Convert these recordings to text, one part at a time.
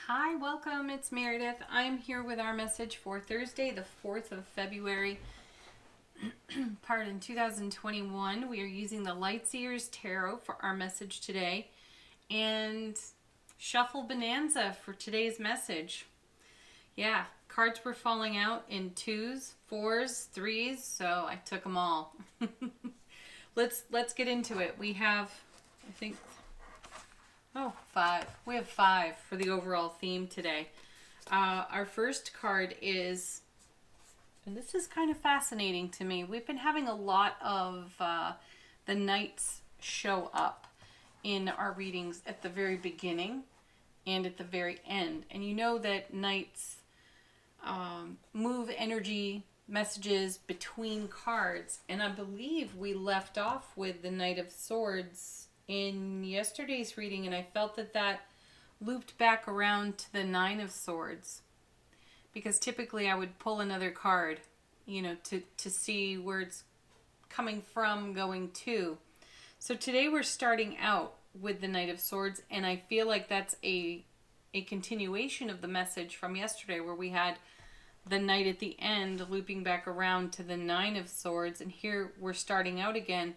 Hi, welcome. It's Meredith. I'm here with our message for Thursday, the 4th of February, 2021. We are using the Lightseer's Tarot for our message today and Shuffle Bonanza for today's message. Yeah, cards were falling out in 2s, 4s, 3s, so I took them all. Let's get into it. We have, I think, 5. We have 5 for the overall theme today. Our first card is, and this is kind of fascinating to me. We've been having a lot of the knights show up in our readings at the very beginning and at the very end. And you know that knights move energy messages between cards. And I believe we left off with the Knight of Swords in yesterday's reading, and I felt that looped back around to the Nine of Swords, because typically I would pull another card, you know, to see where it's coming from, going to. So today we're starting out with the Knight of Swords, and I feel like that's a continuation of the message from yesterday, where we had the Knight at the end looping back around to the Nine of Swords, and here we're starting out again.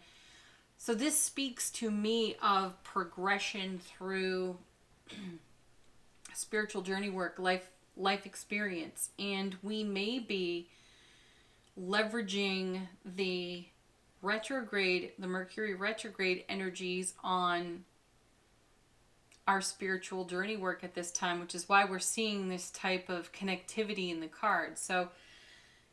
So this speaks to me of progression through spiritual journey work, life experience. And we may be leveraging the Mercury retrograde energies on our spiritual journey work at this time, which is why we're seeing this type of connectivity in the cards. So,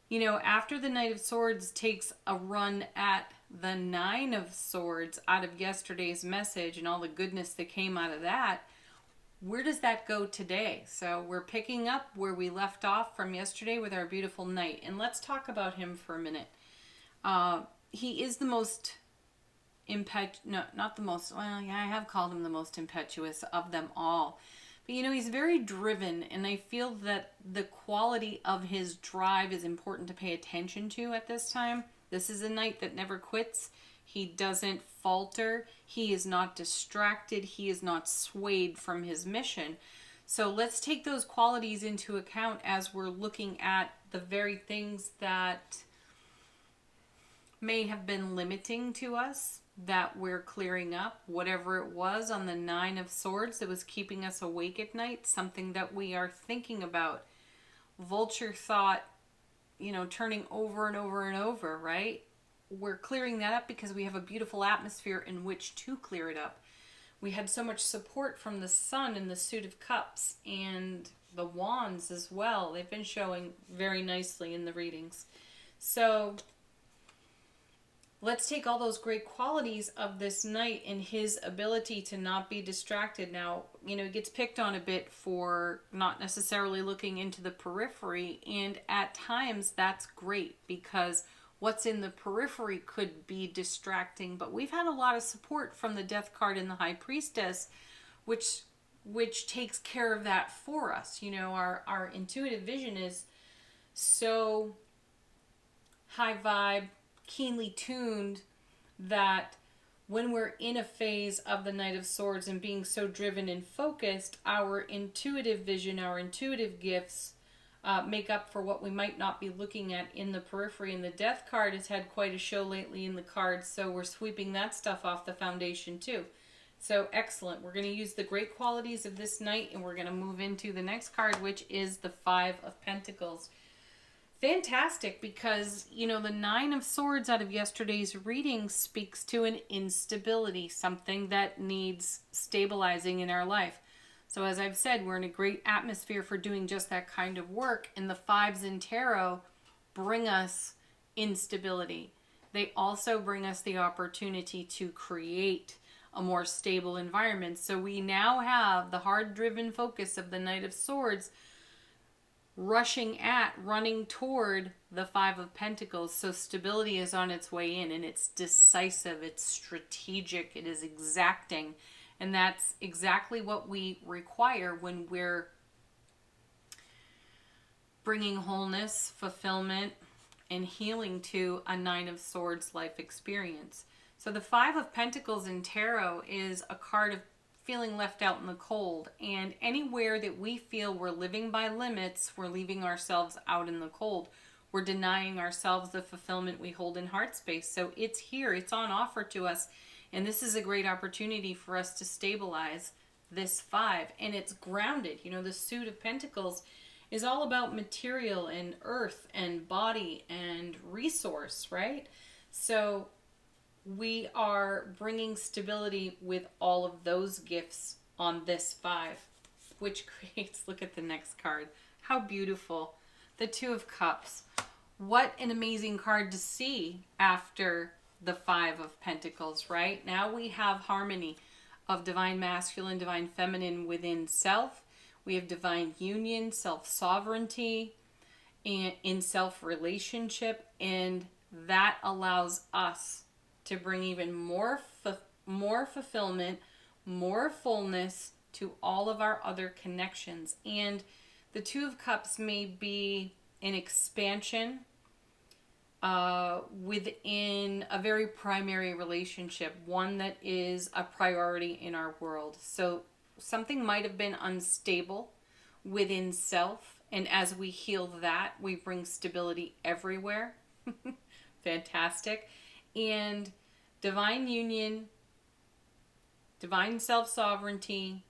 you know, after the Knight of Swords takes a run at the Nine of Swords out of yesterday's message and all the goodness that came out of that, where does that go today? So we're picking up where we left off from yesterday with our beautiful knight. And let's talk about him for a minute. He is the most not the most, well, yeah, I have called him the most impetuous of them all. But, you know, he's very driven, and I feel that the quality of his drive is important to pay attention to at this time. This is a knight that never quits. He doesn't falter. He is not distracted. He is not swayed from his mission. So let's take those qualities into account as we're looking at the very things that may have been limiting to us, that we're clearing up. Whatever it was on the Nine of Swords that was keeping us awake at night, something that we are thinking about. Vulture thought, you know, turning over and over and over, right? We're clearing that up because we have a beautiful atmosphere in which to clear it up. We had so much support from the Sun in the Suit of Cups and the Wands as well. They've been showing very nicely in the readings. So let's take all those great qualities of this knight and his ability to not be distracted. Now, you know, he gets picked on a bit for not necessarily looking into the periphery, and at times that's great because what's in the periphery could be distracting. But we've had a lot of support from the Death card and the High Priestess, which takes care of that for us. You know, our intuitive vision is so high vibe, keenly tuned, that when we're in a phase of the Knight of Swords and being so driven and focused, our intuitive vision, our intuitive gifts make up for what we might not be looking at in the periphery. And the Death card has had quite a show lately in the cards, so we're sweeping that stuff off the foundation too. So excellent. We're going to use the great qualities of this knight, and we're going to move into the next card, which is the Five of Pentacles. Fantastic, because, you know, the Nine of Swords out of yesterday's reading speaks to an instability, something that needs stabilizing in our life. So as I've said, we're in a great atmosphere for doing just that kind of work, and the fives in tarot bring us instability. They also bring us the opportunity to create a more stable environment. So we now have the hard-driven focus of the Knight of Swords running toward the Five of Pentacles. So stability is on its way in, and it's decisive, it's strategic, it is exacting. And that's exactly what we require when we're bringing wholeness, fulfillment, and healing to a Nine of Swords life experience. So the Five of Pentacles in tarot is a card of feeling left out in the cold. And anywhere that we feel we're living by limits, we're leaving ourselves out in the cold. We're denying ourselves the fulfillment we hold in heart space. So it's here, it's on offer to us. And this is a great opportunity for us to stabilize this 5. And it's grounded. You know, the suit of Pentacles is all about material and earth and body and resource, right? So we are bringing stability with all of those gifts on this 5, which creates, look at the next card. How beautiful. The 2 of Cups. What an amazing card to see after the 5 of Pentacles, right? Now we have harmony of divine masculine, divine feminine within self. We have divine union, self-sovereignty, and in self-relationship, and that allows us to bring even more fulfillment, more fullness to all of our other connections. And the 2 of Cups may be an expansion within a very primary relationship, one that is a priority in our world. So something might have been unstable within self, and as we heal that, we bring stability everywhere. Fantastic. And divine union, divine self-sovereignty,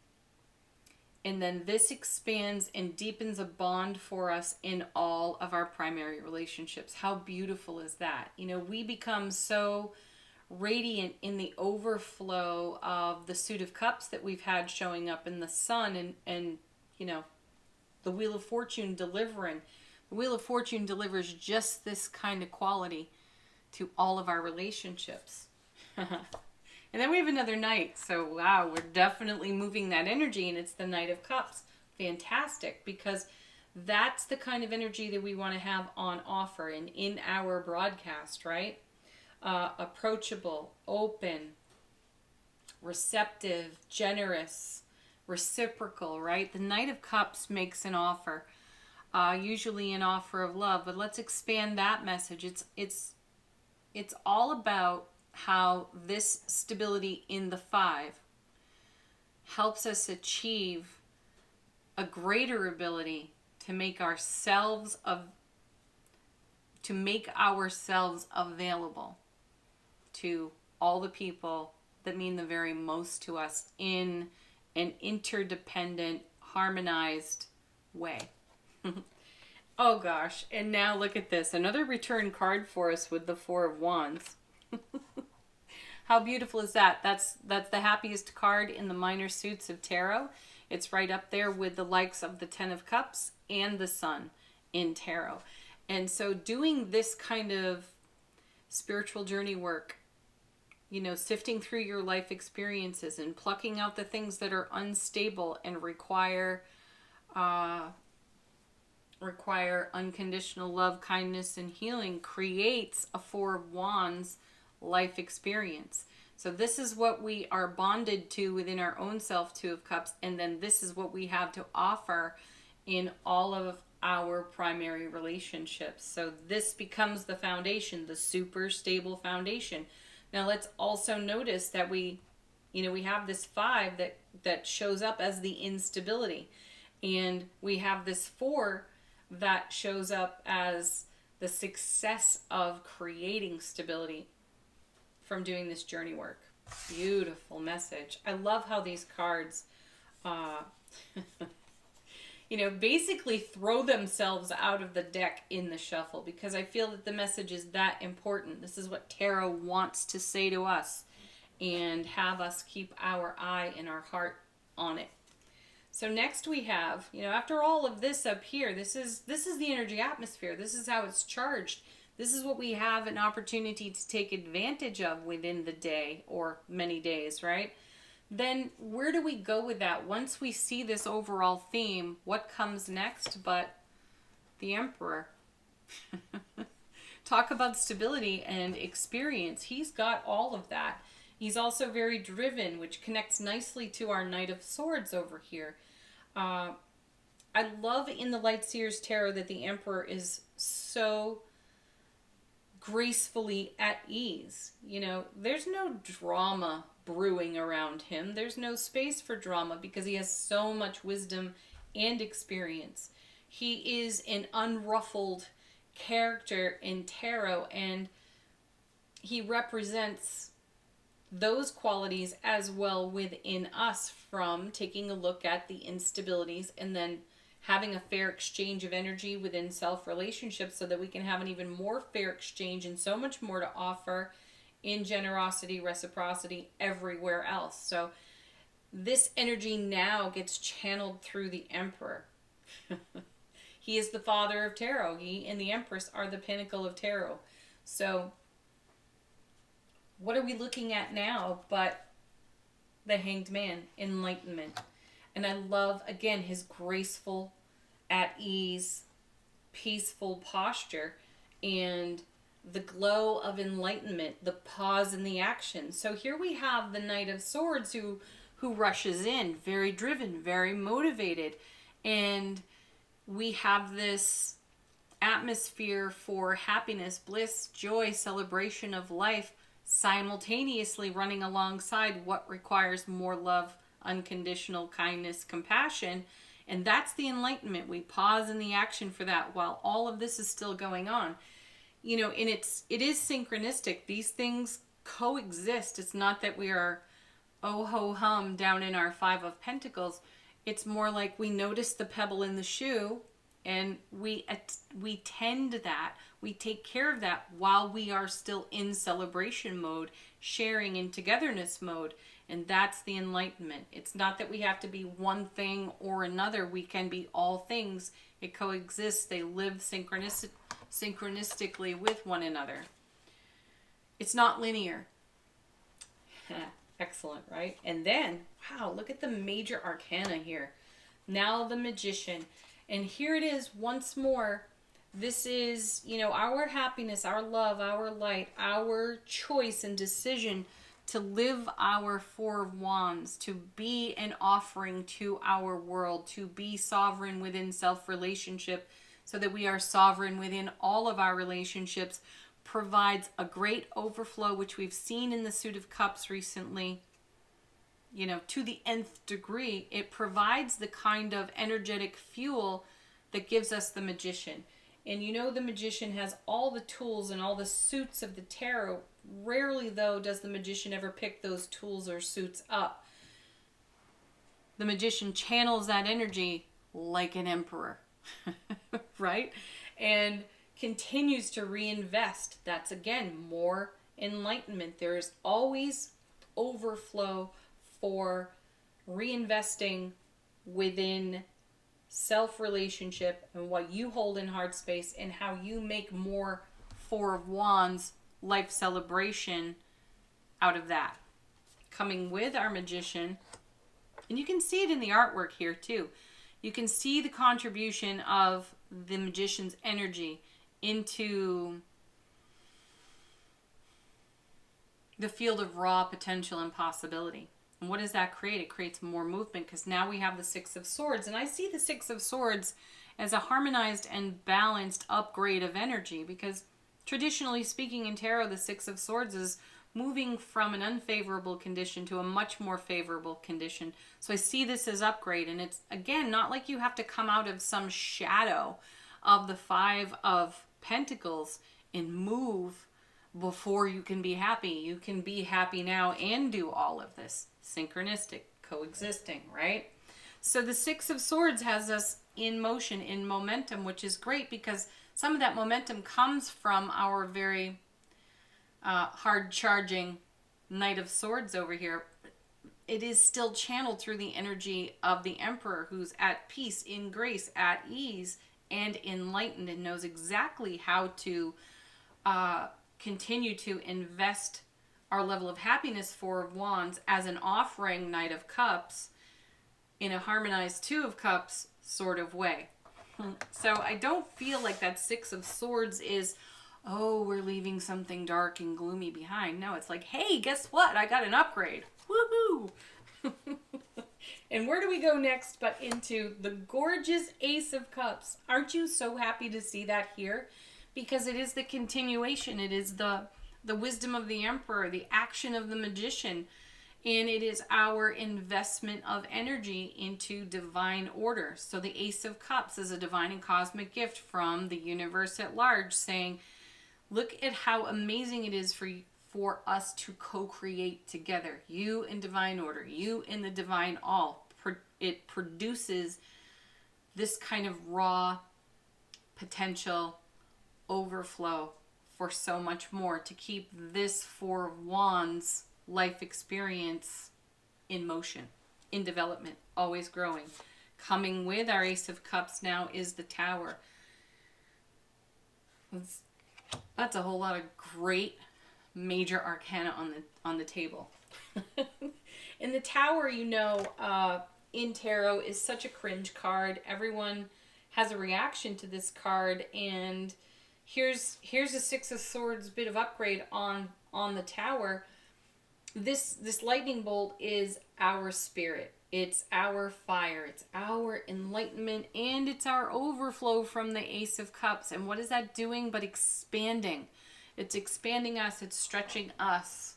and then this expands and deepens a bond for us in all of our primary relationships. How beautiful is that? You know, we become so radiant in the overflow of the suit of cups that we've had showing up in the sun, and you know, the Wheel of Fortune delivering. The Wheel of Fortune delivers just this kind of quality to all of our relationships. And then we have another Knight. So wow, we're definitely moving that energy, and it's the Knight of Cups. Fantastic, because that's the kind of energy that we want to have on offer and in our broadcast, right? Approachable, open, receptive, generous, reciprocal, right? The Knight of Cups makes an offer, usually an offer of love, but let's expand that message. It's all about how this stability in the 5 helps us achieve a greater ability to make ourselves available to all the people that mean the very most to us in an interdependent, harmonized way. Oh gosh, and now look at this. Another return card for us with the 4 of Wands. How beautiful is that? That's the happiest card in the minor suits of tarot. It's right up there with the likes of the 10 of Cups and the Sun in tarot. And so doing this kind of spiritual journey work, you know, sifting through your life experiences and plucking out the things that are unstable and require unconditional love, kindness, and healing creates a 4 of Wands life experience. So this is what we are bonded to within our own self, 2 of Cups, and then this is what we have to offer in all of our primary relationships. So this becomes the foundation, the super stable foundation. Now let's also notice that we have this 5 that shows up as the instability, and we have this 4 that shows up as the success of creating stability from doing this journey work. Beautiful message. I love how these cards basically throw themselves out of the deck in the shuffle, because I feel that the message is that important. This is what tarot wants to say to us and have us keep our eye and our heart on it. So next we have, after all of this up here, this is the energy atmosphere. This is how it's charged. This is what we have an opportunity to take advantage of within the day or many days, right? Then where do we go with that? Once we see this overall theme, what comes next but the Emperor? Talk about stability and experience. He's got all of that. He's also very driven, which connects nicely to our Knight of Swords over here. I love in the Lightseer's Tarot that the Emperor is so gracefully at ease. There's no drama brewing around him. There's no space for drama because he has so much wisdom and experience. He is an unruffled character in tarot, and he represents those qualities as well within us, from taking a look at the instabilities and then having a fair exchange of energy within self-relationships so that we can have an even more fair exchange and so much more to offer in generosity, reciprocity, everywhere else. So this energy now gets channeled through the Emperor. He is the father of tarot. He and the Empress are the pinnacle of tarot. So what are we looking at now but the Hanged Man, enlightenment? And I love, again, his graceful, at ease, peaceful posture and the glow of enlightenment, the pause in the action. So here we have the Knight of Swords who rushes in, very driven, very motivated. And we have this atmosphere for happiness, bliss, joy, celebration of life, simultaneously running alongside what requires more love, unconditional kindness, compassion. And that's the enlightenment. We pause in the action for that while all of this is still going on. You know, and it is synchronistic. These things coexist. It's not that we are oh ho hum down in our Five of Pentacles. It's more like we notice the pebble in the shoe and we tend that. We take care of that while we are still in celebration mode, sharing in togetherness mode. And that's the enlightenment. It's not that we have to be one thing or another. We can be all things. It coexists. They live synchronistically with one another. It's not linear. Excellent, right? And then, wow, look at the major arcana here. Now the Magician. And here it is once more. This is, you know, our happiness, our love, our light, our choice and decision to live our Four of Wands, to be an offering to our world, to be sovereign within self-relationship so that we are sovereign within all of our relationships, provides a great overflow, which we've seen in the Suit of Cups recently, you know, to the nth degree. It provides the kind of energetic fuel that gives us the Magician. And you know, the Magician has all the tools and all the suits of the tarot. Rarely, though, does the Magician ever pick those tools or suits up. The Magician channels that energy like an emperor, right? And continues to reinvest. That's, again, more enlightenment. There is always overflow for reinvesting within self-relationship and what you hold in heart space and how you make more Four of Wands life celebration out of that. Coming with our Magician, and you can see it in the artwork here too. You can see the contribution of the Magician's energy into the field of raw potential and possibility. And what does that create? It creates more movement, because now we have the Six of Swords. And I see the Six of Swords as a harmonized and balanced upgrade of energy, because traditionally speaking in tarot, the Six of Swords is moving from an unfavorable condition to a much more favorable condition. So I see this as upgrade. And it's, again, not like you have to come out of some shadow of the Five of Pentacles and move before you can be happy. You can be happy now and do all of this. Synchronistic, coexisting, right? So the Six of Swords has us in motion, in momentum, which is great because some of that momentum comes from our very hard-charging Knight of Swords over here. It is still channeled through the energy of the Emperor, who's at peace, in grace, at ease, and enlightened, and knows exactly how to continue to invest our level of happiness, Four of Wands, as an offering, Knight of Cups, in a harmonized Two of Cups sort of way. So I don't feel like that Six of Swords is, oh, we're leaving something dark and gloomy behind. No, it's like, hey, guess what? I got an upgrade. Woohoo! And where do we go next but into the gorgeous Ace of Cups? Aren't you so happy to see that here? Because it is the continuation. It is the wisdom of the Emperor, the action of the Magician. And it is our investment of energy into divine order. So the Ace of Cups is a divine and cosmic gift from the universe at large, saying, look at how amazing it is for us to co-create together. You in divine order, you in the divine all. It produces this kind of raw potential overflow for so much more, to keep this Four of Wands life experience in motion, in development, always growing. Coming with our Ace of Cups now is the Tower. That's a whole lot of great major arcana on the table. And the Tower, you know, in tarot is such a cringe card. Everyone has a reaction to this card, and here's a Six of Swords bit of upgrade on the Tower. This lightning bolt is our spirit. It's our fire. It's our enlightenment, and it's our overflow from the Ace of Cups. And what is that doing but expanding? It's expanding us. It's stretching us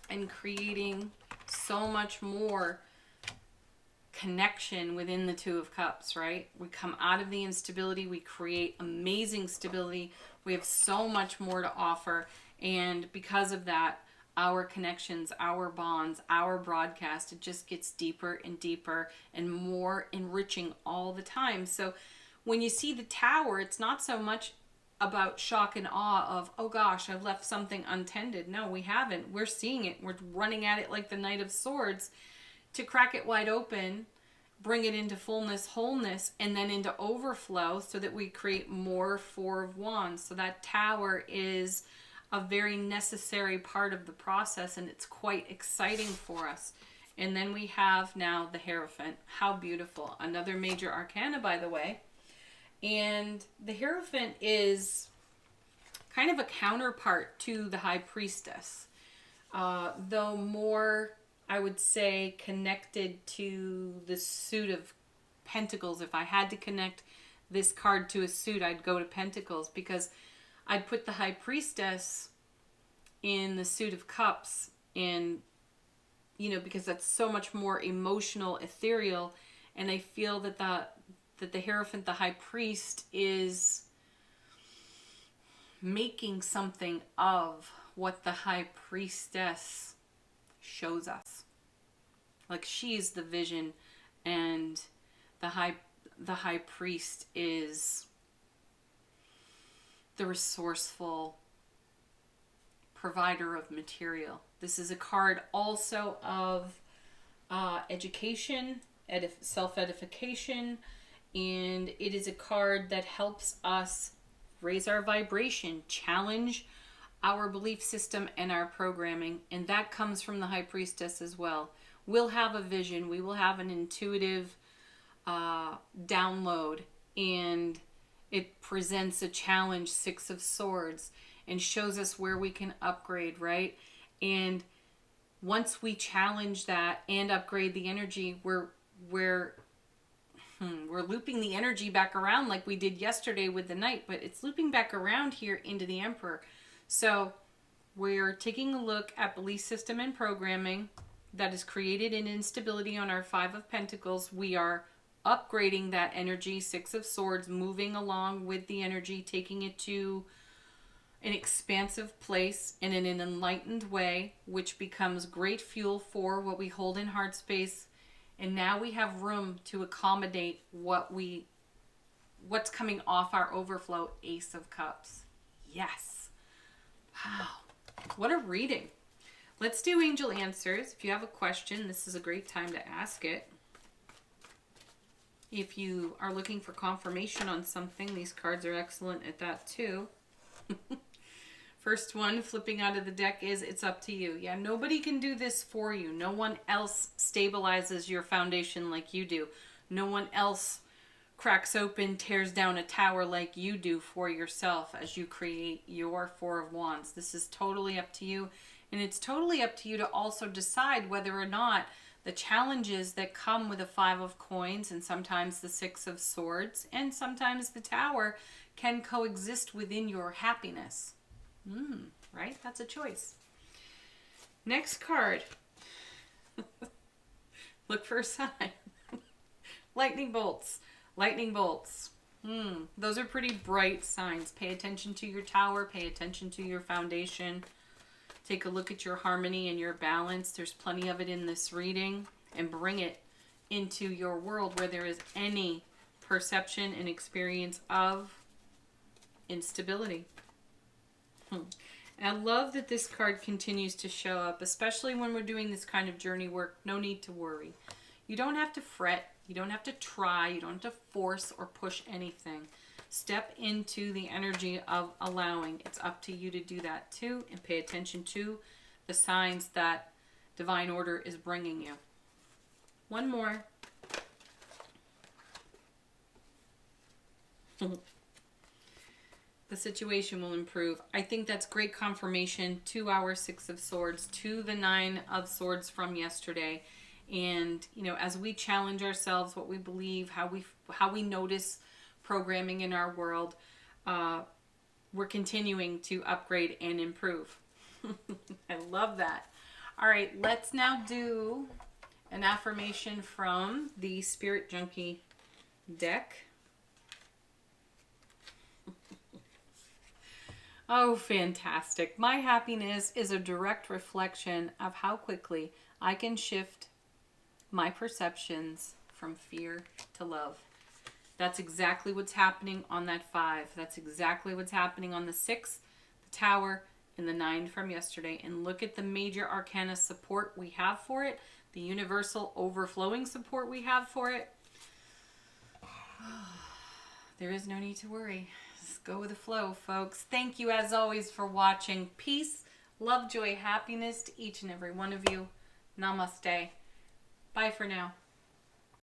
and creating so much more connection within the Two of Cups, right? We come out of the instability. We create amazing stability. We have so much more to offer. And because of that, our connections, our bonds, our broadcast, it just gets deeper and deeper and more enriching all the time. So when you see the Tower, it's not so much about shock and awe of, oh gosh, I've left something untended. No, we haven't. We're seeing it. We're running at it like the Knight of Swords to crack it wide open, bring it into fullness, wholeness, and then into overflow so that we create more Four of Wands. So that Tower is a very necessary part of the process, and it's quite exciting for us. And then we have now the Hierophant. How beautiful. Another major arcana, by the way. And the Hierophant is kind of a counterpart to the High Priestess, though more, I would say, connected to the suit of Pentacles. If I had to connect this card to a suit, I'd go to Pentacles, because I'd put the High Priestess in the Suit of Cups, and, you know, because that's so much more emotional, ethereal, and I feel that the Hierophant, the High Priest, is making something of what the High Priestess shows us. Like, she's the vision, and the High Priest is the resourceful provider of material. This is a card also of education, self-edification, and it is a card that helps us raise our vibration, challenge our belief system and our programming, and that comes from the High Priestess as well. We'll have a vision, we will have an intuitive download, and it presents a challenge, Six of Swords, and shows us where we can upgrade, right? And once we challenge that and upgrade the energy, we're looping the energy back around like we did yesterday with the Knight, but it's looping back around here into the Emperor. So we're taking a look at belief system and programming that is created in instability on our Five of Pentacles. We are upgrading that energy, Six of Swords, moving along with the energy, taking it to an expansive place and in an enlightened way, which becomes great fuel for what we hold in heart space. And now we have room to accommodate what's coming off our overflow, Ace of Cups. Yes. Wow. What a reading. Let's do angel answers. If you have a question, this is a great time to ask it. If you are looking for confirmation on something, these cards are excellent at that too. First one flipping out of the deck is, it's up to you. Yeah, nobody can do this for you. No one else stabilizes your foundation like you do. No one else cracks open, tears down a tower like you do for yourself as you create your Four of Wands. This is totally up to you. And it's totally up to you to also decide whether or not the challenges that come with the Five of Coins and sometimes the Six of Swords and sometimes the Tower can coexist within your happiness. Right? That's a choice. Next card. Look for a sign. Lightning bolts. Lightning bolts. Those are pretty bright signs. Pay attention to your tower. Pay attention to your foundation. Take a look at your harmony and your balance. There's plenty of it in this reading. And bring it into your world where there is any perception and experience of instability. I love that this card continues to show up, especially when we're doing this kind of journey work. No need to worry. You don't have to fret. You don't have to try. You don't have to force or push anything. Step into the energy of allowing. It's up to you to do that too, and pay attention to the signs that divine order is bringing you. One more. The situation will improve. I think that's great confirmation to our Six of Swords, to the Nine of Swords from yesterday. And, you know, as we challenge ourselves, what we believe, how we notice programming in our world, we're continuing to upgrade and improve. I love that. All right, let's now do an affirmation from the Spirit Junkie deck. Oh, fantastic. My happiness is a direct reflection of how quickly I can shift my perceptions from fear to love. That's exactly what's happening on that 5. That's exactly what's happening on the 6, the Tower, and the 9 from yesterday. And look at the major arcana support we have for it, the universal overflowing support we have for it. There is no need to worry. Just go with the flow, folks. Thank you, as always, for watching. Peace, love, joy, happiness to each and every one of you. Namaste. Bye for now.